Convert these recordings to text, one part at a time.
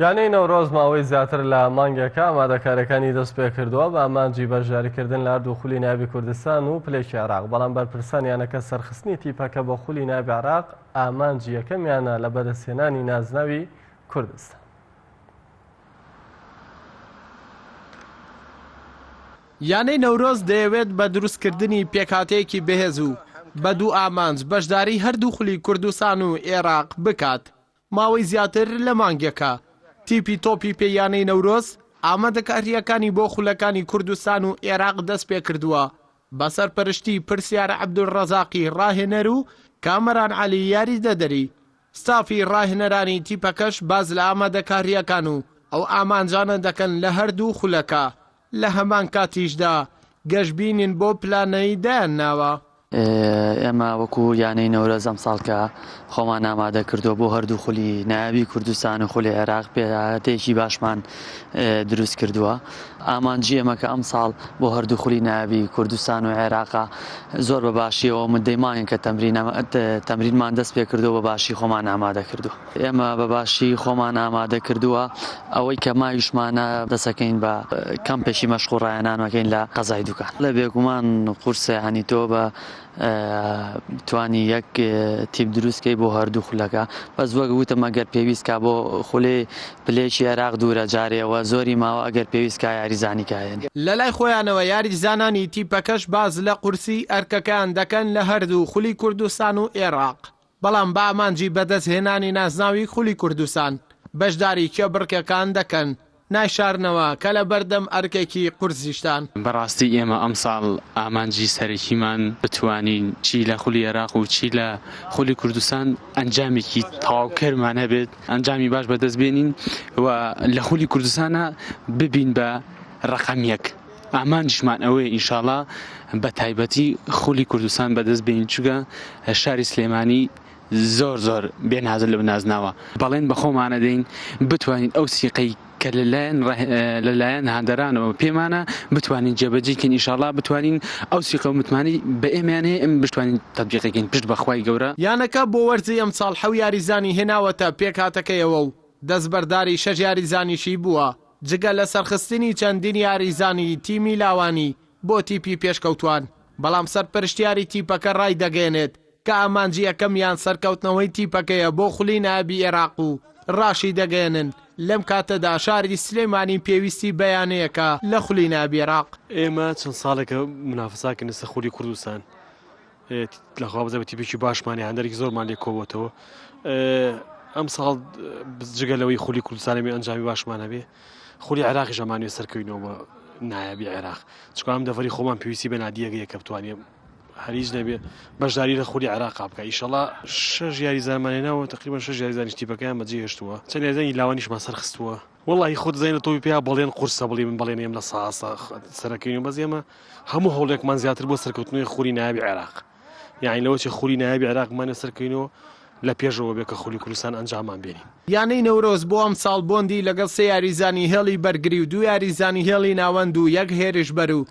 یانەی نەورۆز ماوەی زیاتر لە مانگێکە ئامادەکاریەکانی دەست پێ کردووە بە ئامانجی بەشداریکردن لە هەردوو خولی ناوی کوردستان و پلێکی عێراق، بەڵام بەرپرسان یانەکە سەرخستنی تیپەکە بە خولی ناوی عێراق ئامانجی یەکەمیانە لە بەدەستهێنانی نازناوی کوردستان. یانەی نەورۆز دەیەوێت بە دروستکردنی پێکهاتەیەکی بەهێز و بە دوو ئامانج بەشداری هەردوو خولی کوردستان و عێراق بکات. ماوەی زیاتر لە مانگێکە تیپی تۆپی پێ یانەی نەورۆز ئامادەکاریەکانی بۆ خولەکانی کوردستان و عێراق دەست پێ کردووە بە سەرپەرشتی پرسیارە عەبدولڕەزاقی ڕاهێنەر و کامەران عەلی یاری دەدەری. ستافی ڕاهێنەرانی تیپەکەش باز لە ئامادەکاریەکان و ئەو ئامانجانە دەکەن لە هەردوو خولەکە. لە هەمان کاتیشدا گەشتبینین بۆ پلانەی دایان ناوە. ئێمە وەکو یانەی نەورۆز ئەم ساڵکە خۆمان ئامادە کردووە بۆ هەردوو خولی ناوی کوردستان و خولی عێراق پێداهاتێکی باشمان دروست کردووە. ئامانجی ئێمەکە ئەم ساڵ بۆ هەردوو خولی ناوی کوردستان و عێراقا زۆر بە باشیەوە مدەیمانین کە تەمرینمان دەست پێ کردووە بە باشی خۆمان ئامادە کردووە. ئێمە بە باشی خۆمان ئامادە کردووە ئەوەی کە ماویشمانە دەسەکەین بە کەمپێکی مەشقوڕایەنانەکەین لە قەزای دوکان. لە بێگومان قورسە هەنیتۆ بە توانی یەک تیپ دروستکەی بۆ هەردوو خولەکە، بەس وەک وتم ئەگەر پێویستکە بۆ خولێ پلێکی عێراق دوورە جارێەوە زۆری ماوە ئەگەر پێویستکە یاریزانیکایەن. لە لای خۆیانەوە یاریزانانی تیپەکەش باز لە قورسی ئەرکەکان دەکەن لە هەردوو خولی کوردستان و عێراق، بەڵام بە ئامانجی بەدەستهێنانی نازناوی خولی کوردستان بەشداری کێبڕکەکان دەکەن نایشارنەوە کە لە بەردەم ئەرکێکی قورسیشتان. بەڕاستی ئێمە ئەم ساڵ ئامانجی سەرەکیمان بتوانین چی لە خولی عێراق و چی لە خولی کوردستان ئەنجامێکی تەواوکەرمان هەبێت، ئەنجامی باش بەدەستبێنین و لە خولی کوردستانە ببین بە ڕەقەم یەک. ئامانجیشمان ئەوەیە ئینشاڵڵا بە تایبەتی خولی کوردستان بەدەست بێنین، چونکە شاری سلێمانی زۆر بێنازل لە بنازناوە. بەڵێن بە خۆمانە دەین بتوانین ئەو سیقەی کە لەلایەن هاندەرانەوە پێمانە بتوانین جێبەجێکەین، ئینشاڵڵا بتوانین ئەو سیقە و متمانی بە ئێمەیان هەیە ئەم بتوانین تەطبیقەکەین پشت بەخوای گەورە. یانەکە بۆ وەرزی ئەم ساڵ 7 یاریزانی هێناوەتە پێکهاتەکەیەوە و دەستبەرداری 6 یاریزانیشی بووە، جگە لە سەرخستنی چەندین یاریزانی تیمی لاوانی بۆ تیپی پێشکەوتوان. بەڵام سەرپەرشتیاری تیپەکە ڕای دەگەێنێت کە ئامانجی یەکەمیان سەرکەوتنەوەی تیپەکەیە بۆ خولی نابی عێراق و ڕاشی دەگەێنن لەم کاتەدا شاری سلێمانی پێویستی بەیانەیەکە لە خولی نابی عێراق. ئێمە چەند ساڵێکە منافساکە نسە خولی کوردستان لەخوا بزە بە تیپێکی باشمانی هەندێکی زۆرمان لێ کۆبەتەوە. ئەم ساڵ جگەلەوەی خولی کوردستانەوێ ئەنجامی باشمانە بێ خولی عێراقی ژەمانوێ سەرکەوینەوە نایابی عێراق، چکە ئەم دەڤەری خۆمان پێویستی بە نادیەکە کە بتوانێ هەریج نەبێ بەشداری لە خولی عێراق بکە. ئینشەڵڵا 6 یاریزانمانێنەوە تقریبا 6 یاریزانی تیپەکەیان بەجێ هێشتووە، چەند یاریزانی لاوانیشمان سەرخستووە. وەڵڵاهی خۆت زەینە تۆی پێیا بەڵێن قورسە بڵێ من بەڵێن ئێم لە ساسە سەرەکەین، بەس ئێمە هەموو هەوڵێکمان زیاتر بۆ سەرکەوتنەوەی خولی نایابی عێراق، یعنی لەوە چێ خولی نایابی عێراقمانە سەرکەوینەوە لە پێشەوە بێ کە خولی کوردستان ئەنجامان بێنین. یانەی نەورۆز بۆ ئەم ساڵ بۆندی لەگەڵ 3 یاریزانی هێڵی بەرگری و 2 یاریزانی هێڵی ناوەند و 1 هێرش بەر و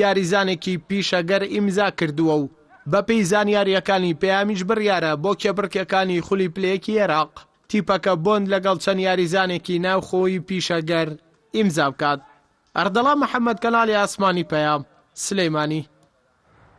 یاریزانێکی پیشەگەر ئیمزا کردووە و بە پێی زانیاریەکانی پەیامیش بڕیارە بۆ کێبڕکەکانی خولی پلەیەکی عێراق تیپەکە بۆند لەگەڵ چەند یاریزانێکی ناوخۆی پیشەگەر ئیمزا بکات. ئەردەڵا محەممەد کەناڵی ئاسمانی پەیام سلەیمانی.